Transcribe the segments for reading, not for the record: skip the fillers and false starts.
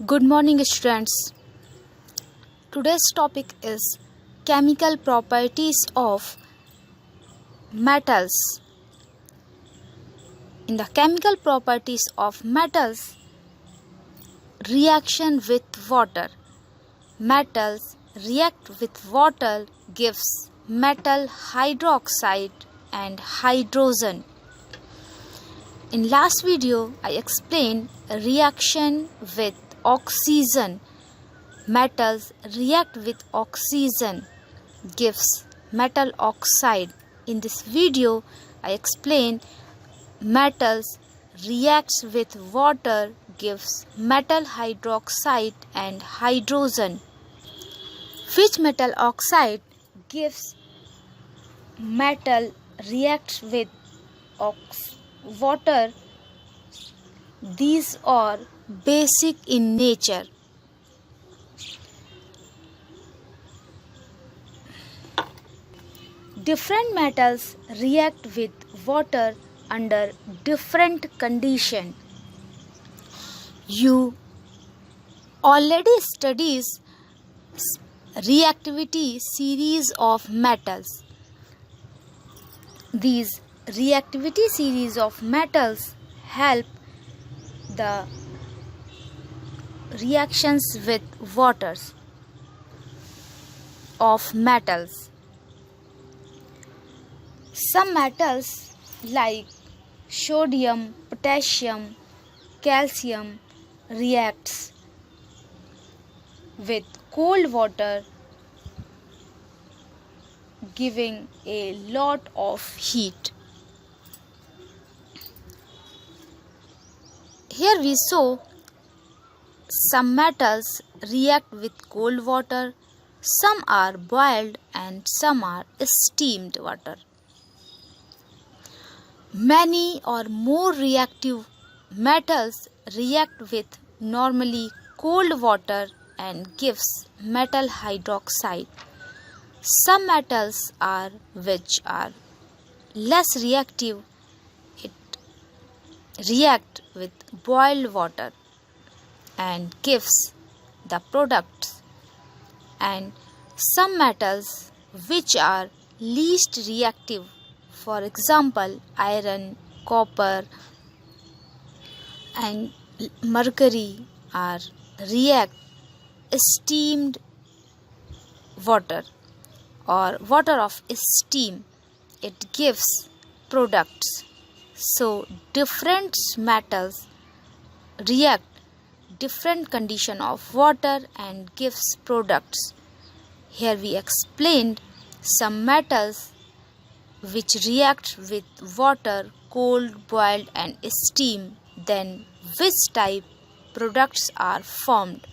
Good morning, students. Today's topic is chemical properties of metals. In the chemical properties of metals, reaction with water. Metals react with water gives metal hydroxide and hydrogen. In last video, I explained a reaction with oxygen. Metals react with oxygen gives metal oxide. In this video, I explain metals reacts with water gives metal hydroxide and hydrogen. Which metal oxide gives metal reacts with water? These are basic in nature. Different metals react with water under different conditions. You already studied reactivity series of metals. These reactivity series of metals help the reactions with waters of metals. Some metals like sodium, potassium, calcium reacts with cold water, giving a lot of heat. Here we saw some metals react with cold water, some are boiled and some are steamed water. Many or more reactive metals react with normally cold water and gives metal hydroxide. Some metals are which are less reactive. It react with boiled water and gives the products. And some metals which are least reactive, for example iron, copper and mercury, are react steamed water or water of steam. It gives products. So different metals react different condition of water and gives products. Here we explained some metals which react with water, cold, boiled and steam. Then which type products are formed?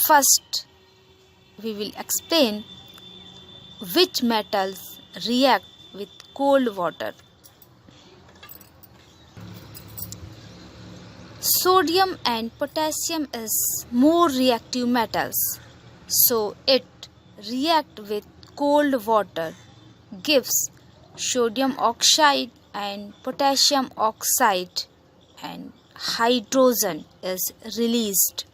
First, we will explain which metals react with cold water. Sodium and potassium is more reactive metals, so it react with cold water, gives sodium oxide and potassium oxide, and hydrogen is released.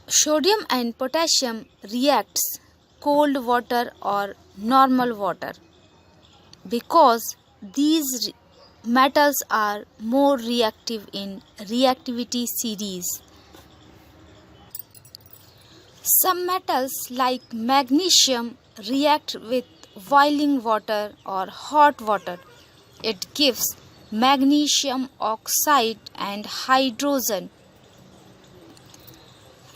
Sodium and potassium reacts cold water or normal water because these metals are more reactive in reactivity series. Some metals like magnesium react with boiling water or hot water. It gives magnesium oxide and hydrogen.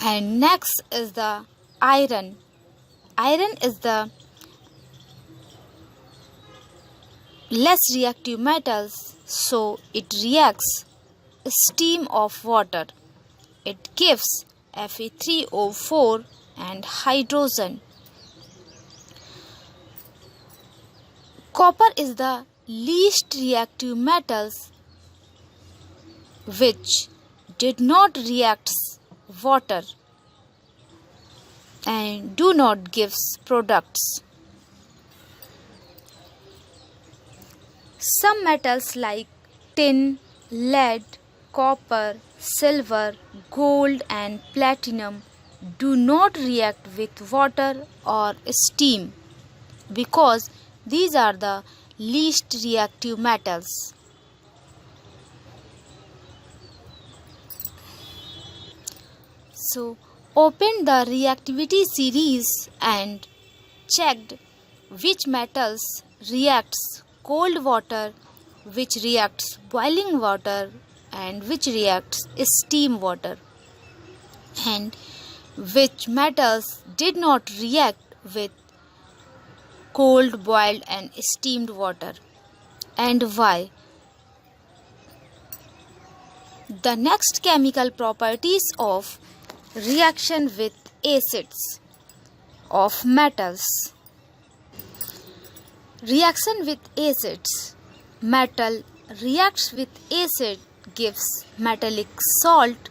And next is the iron. Iron is the less reactive metals, so it reacts steam of water. It gives Fe3O4 and hydrogen. Copper is the least reactive metals which did not react water and do not give products. Some metals like tin, lead, copper, silver, gold and platinum do not react with water or steam because these are the least reactive metals. So, open the reactivity series and checked which metals reacts cold water, which reacts boiling water and which reacts steam water, and which metals did not react with cold, boiled and steamed water, and why. The next chemical properties of reaction with acids of metals. Reaction with acids. Metal reacts with acid gives metallic salt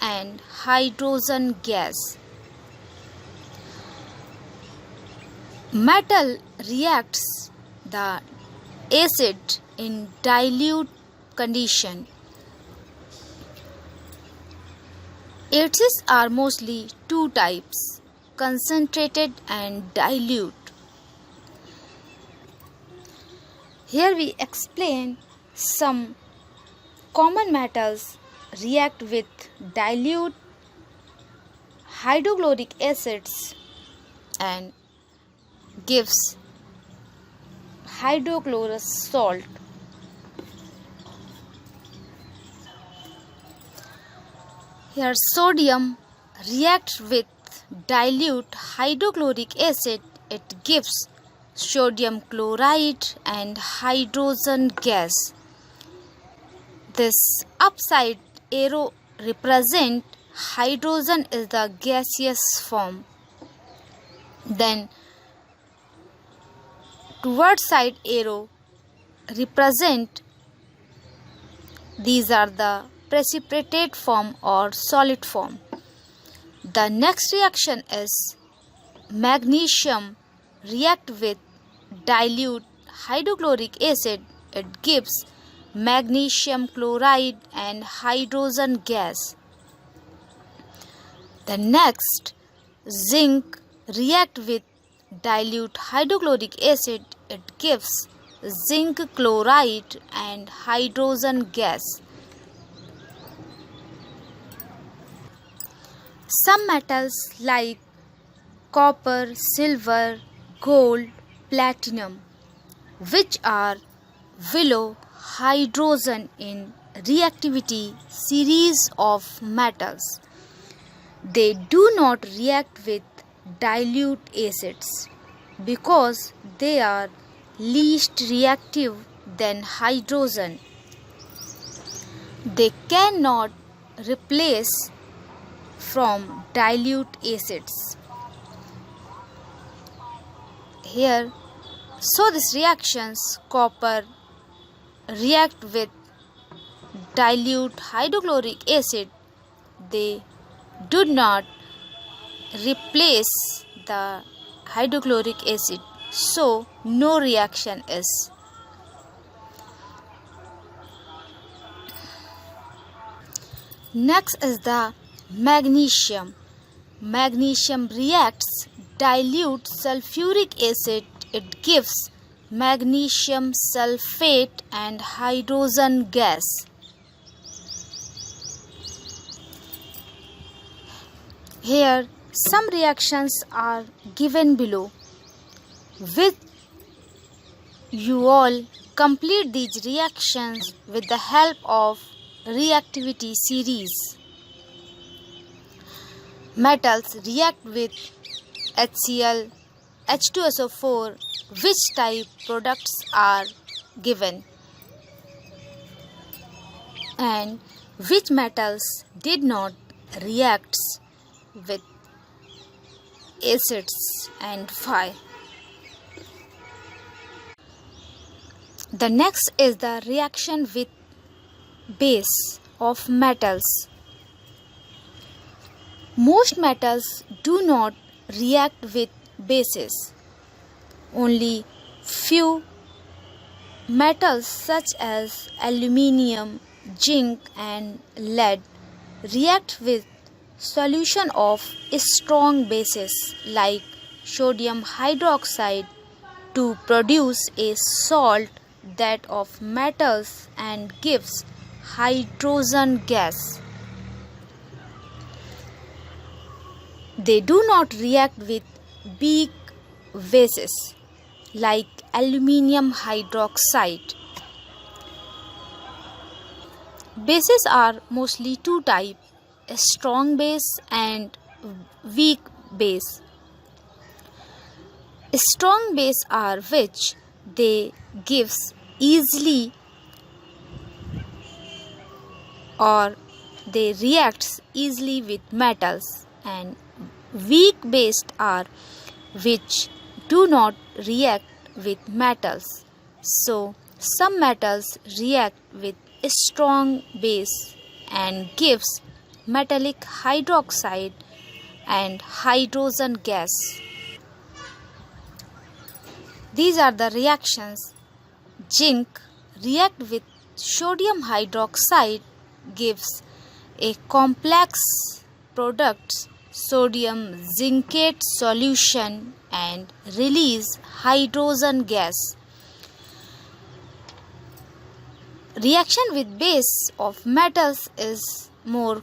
and hydrogen gas. Metal reacts the acid in dilute condition. Acids are mostly two types, concentrated and dilute. Here we explain some common metals react with dilute hydrochloric acids and gives hydrochlorous salt. Here sodium reacts with dilute hydrochloric acid, it gives sodium chloride and hydrogen gas. This upside arrow represents hydrogen is the gaseous form. Then toward side arrow represent these are the precipitate form or solid form. The next reaction is magnesium react with dilute hydrochloric acid, it gives magnesium chloride and hydrogen gas. The next, zinc react with dilute hydrochloric acid, it gives zinc chloride and hydrogen gas. Some metals like copper, silver, gold, platinum, which are below hydrogen in reactivity series of metals, they do not react with dilute acids because they are least reactive than hydrogen. They cannot replace from dilute acids. Here, so these reactions, copper react with dilute hydrochloric acid, they do not replace the hydrochloric acid, so no reaction is. Next is the magnesium. Magnesium reacts dilute sulfuric acid, it gives magnesium sulfate and hydrogen gas. Here some reactions are given below. With you all complete these reactions with the help of reactivity series. Metals react with HCl, H2SO4, which type products are given, and which metals did not react with acids and why. The next is the reaction with base of metals. Most metals do not react with bases. Only few Metals such as aluminium, zinc, and lead react with solution of strong bases like sodium hydroxide to produce a salt that of metals and gives hydrogen gas. They do not react with weak bases like aluminium hydroxide. Bases are mostly two types, a strong base and weak base. Strong base are which they gives easily or they reacts easily with metals, and weak based are which do not react with metals. So some metals react with strong base and gives metallic hydroxide and hydrogen gas. These are the reactions. Zinc react with sodium hydroxide gives a complex product sodium zincate solution and release hydrogen gas. Reaction with base of metals is more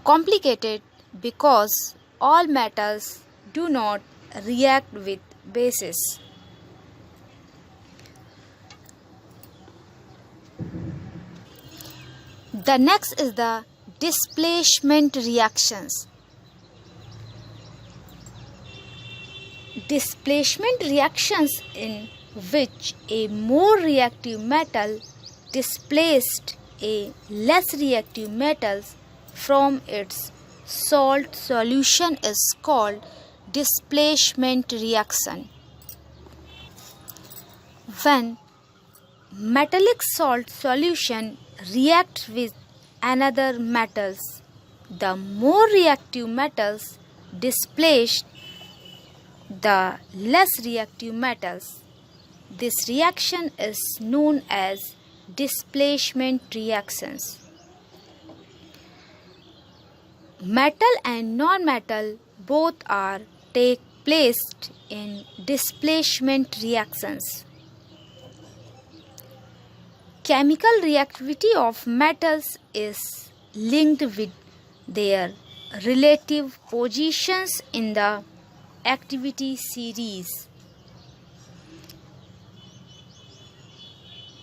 complicated because all metals do not react with bases. The next is the displacement reactions. Displacement reactions in which a more reactive metal displaced a less reactive metal from its salt solution is called displacement reaction. When metallic salt solution reacts with another metals, the more reactive metals displaced the less reactive metals. This reaction is known as displacement reactions. Metal and non-metal both are take place in displacement reactions. Chemical reactivity of metals is linked with their relative positions in the activity series.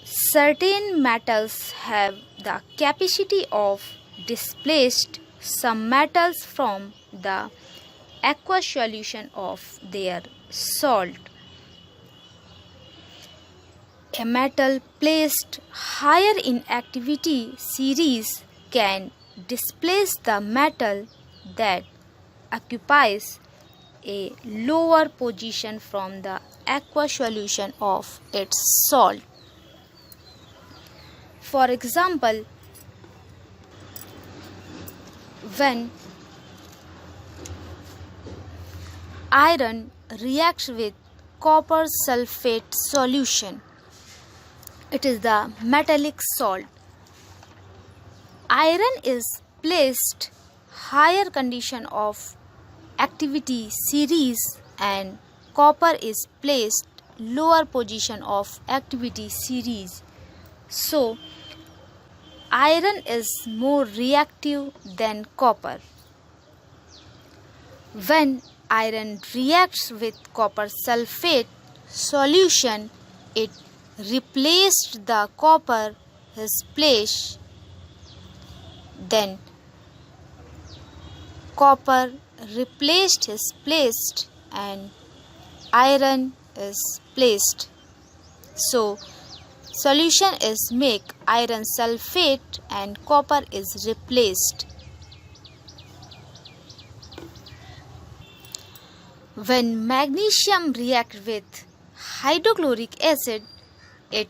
Certain metals have the capacity of displaced some metals from the aqueous solution of their salt. A metal placed higher in activity series can displace the metal that occupies a lower position from the aqueous solution of its salt. For example, when iron reacts with copper sulfate solution, it is the metallic salt. Iron is placed higher condition of activity series and copper is placed lower position of activity series. So iron is more reactive than copper. When iron reacts with copper sulfate solution, it replaced the copper his place. Then copper replaced his place and iron is placed. So solution is make iron sulfate and copper is replaced. When magnesium reacts with hydrochloric acid, it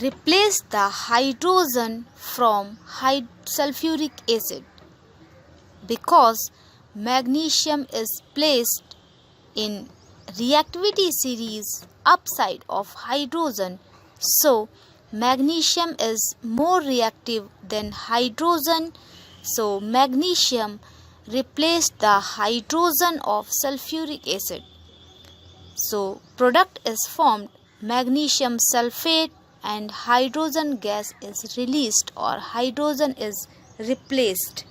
replaces the hydrogen from sulfuric acid. Because magnesium is placed in reactivity series upside of hydrogen, So magnesium is more reactive than hydrogen. So magnesium replaced the hydrogen of sulfuric acid. So product is formed, magnesium sulfate, and hydrogen gas is released or hydrogen is replaced.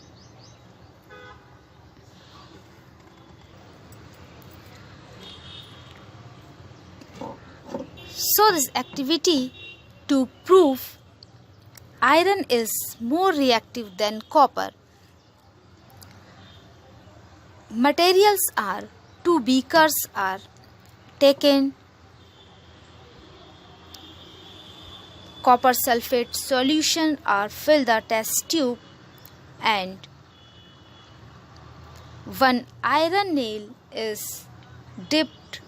So this activity to prove iron is more reactive than copper. Materials are two beakers are taken, copper sulfate solution or fill the test tube, and one iron nail is dipped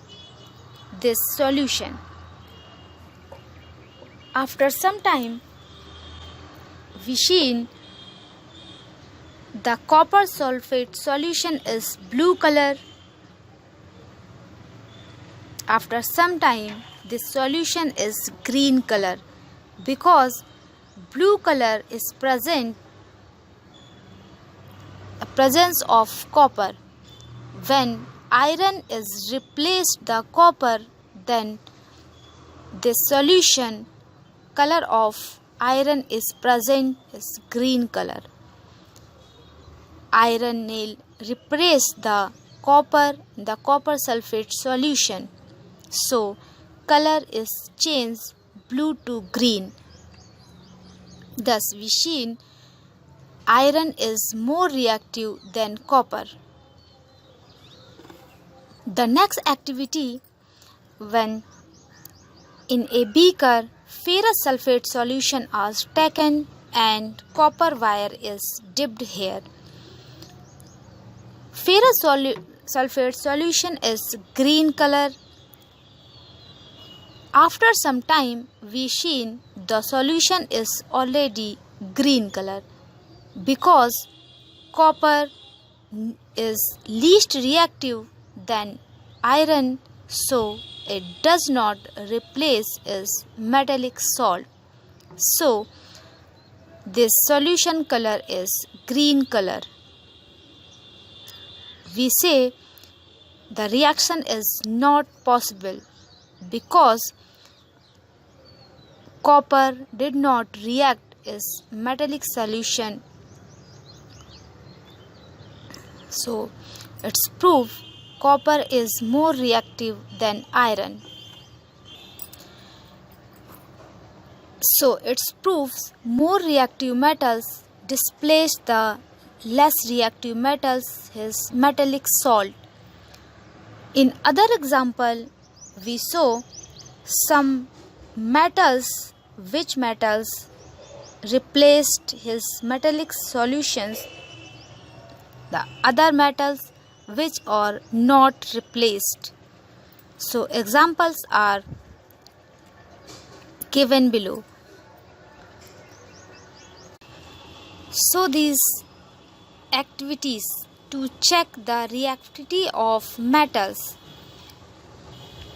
this solution. After some time, we see the copper sulfate solution is blue color. After some time, this solution is green color because blue color is presence of copper. When iron is replaced the copper, then the solution color of iron is present is green color. Iron nail replaced the copper sulfate solution, so color is changed blue to green. Thus we see iron is more reactive than copper. The next activity, when in a beaker ferrous sulfate solution is taken and copper wire is dipped here. Ferrous sulfate solution is green color. After some time, we see the solution is already green color because copper is least reactive than iron, so it does not replace its metallic salt. So this solution color is green color. We say the reaction is not possible because copper did not react its metallic solution. So it's proof copper is more reactive than iron. So its proofs more reactive metals displace the less reactive metals, his metallic salt. In other example, we saw some metals, which metals replaced his metallic solutions, the other metals which are not replaced. So examples are given below. So these activities to check the reactivity of metals.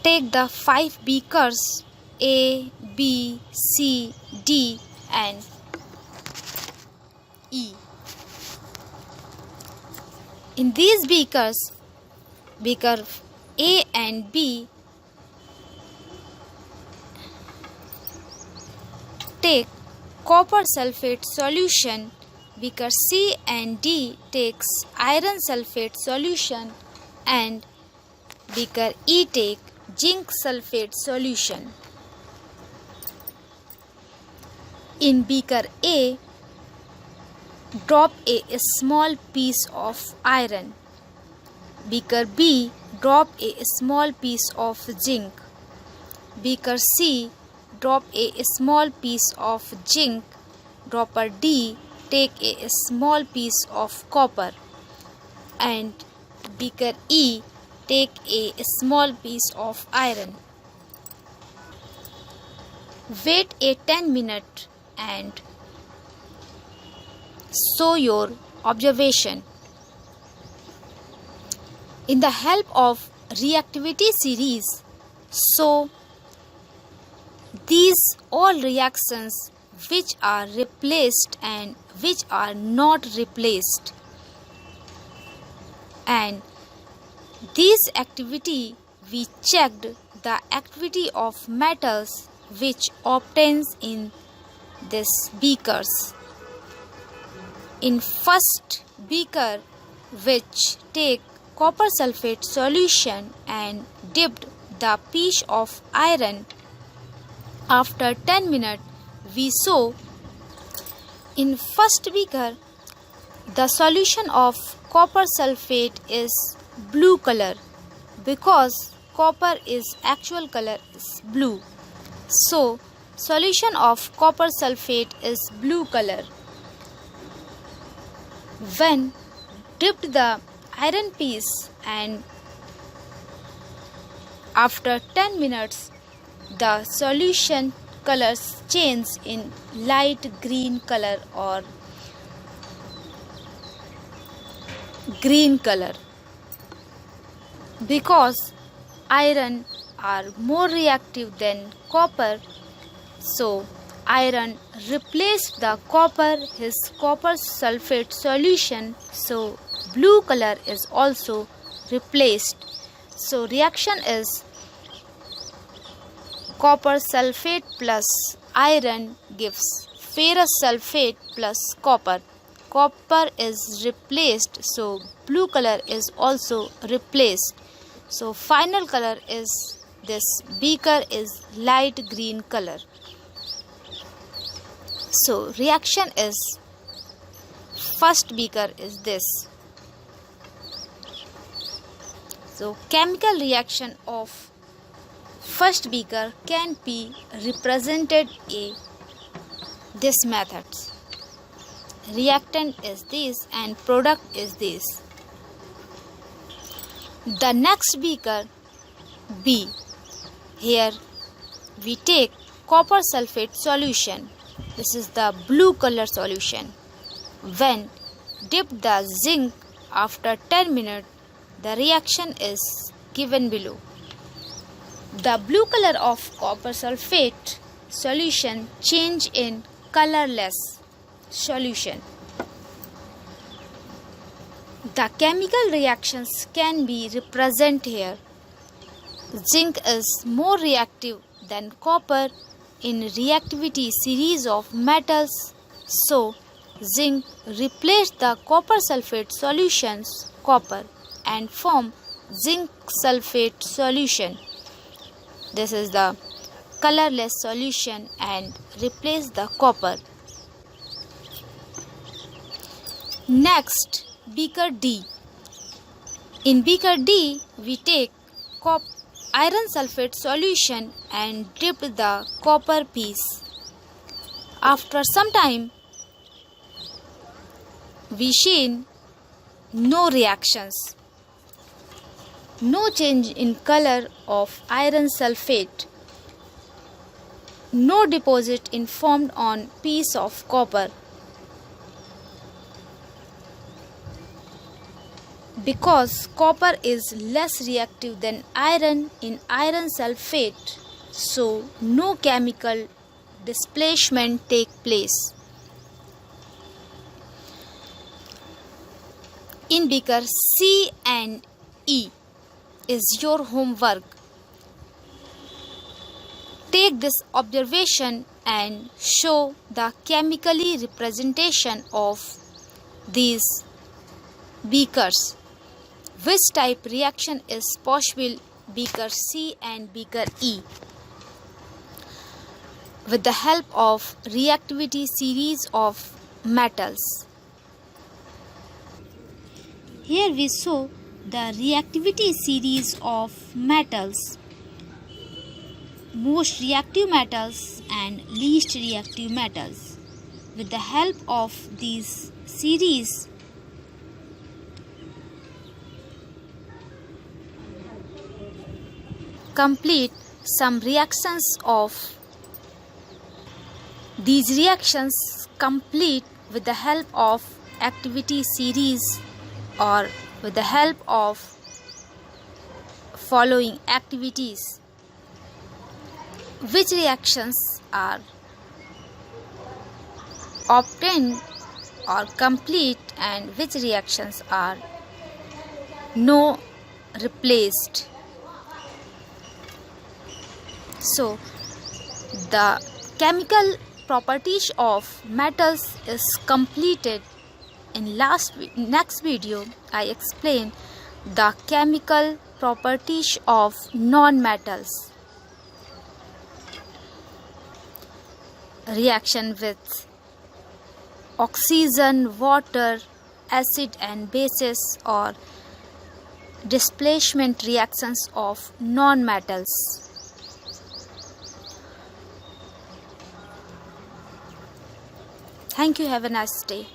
Take the 5 beakers A, B, C, D and E. In these beakers, beaker A and B, take copper sulfate solution. Beaker C and D takes iron sulfate solution and beaker E take zinc sulfate solution. In beaker A, drop a small piece of iron. Beaker B, drop a small piece of zinc. Beaker C, drop a small piece of zinc. Dropper D, take a small piece of copper. And beaker E, take a small piece of iron. Wait a 10 minutes and show your observation. In the help of reactivity series, show These all reactions which are replaced and which are not replaced, and this activity we checked the activity of metals which obtains in this beakers. In first beaker, which take copper sulfate solution and dipped the piece of iron, after 10 minutes we saw in first beaker the solution of copper sulfate is blue color because copper is actual color is blue. So solution of copper sulfate is blue color. When dipped the iron piece and after 10 minutes the solution colors change in light green color or green color because iron are more reactive than copper, so iron replaced the copper his copper sulfate solution, so blue color is also replaced. So reaction is copper sulfate plus iron gives ferrous sulfate plus copper. Copper is replaced, so blue color is also replaced. So final color is this beaker is light green color. So reaction is first beaker is this. So chemical reaction of first beaker can be represented in this methods. Reactant is this and product is this. The next beaker B. Here we take copper sulfate solution. This is the blue color solution. When dip the zinc after 10 minutes, the reaction is given below. The blue color of copper sulfate solution change in colorless solution. The chemical reactions can be represented here. Zinc is more reactive than copper in reactivity series of metals, so zinc replaced the copper sulfate solutions copper and form zinc sulfate solution. This is the colorless solution and replace the copper. Next, beaker D. In beaker D, we take iron sulfate solution and dip the copper piece. After some time, we see no reactions, no change in color of iron sulfate, no deposit in formed on piece of copper. Because copper is less reactive than iron in iron sulfate, so no chemical displacement take place. In beaker C and E is your homework. Take this observation and show the chemically representation of these beakers. Which type reaction is possible, beaker C and beaker E? With the help of reactivity series of metals. Here we show the reactivity series of metals. Most reactive metals and least reactive metals. With the help of these series, complete some reactions of these reactions complete with the help of activity series or with the help of following activities. which reactions are obtained or complete and which reactions are no replaced. So the chemical properties of metals is completed. In next video I explain the chemical properties of non-metals. Reaction with oxygen, water, acid and bases, or displacement reactions of non-metals. Thank you. Have a nice day.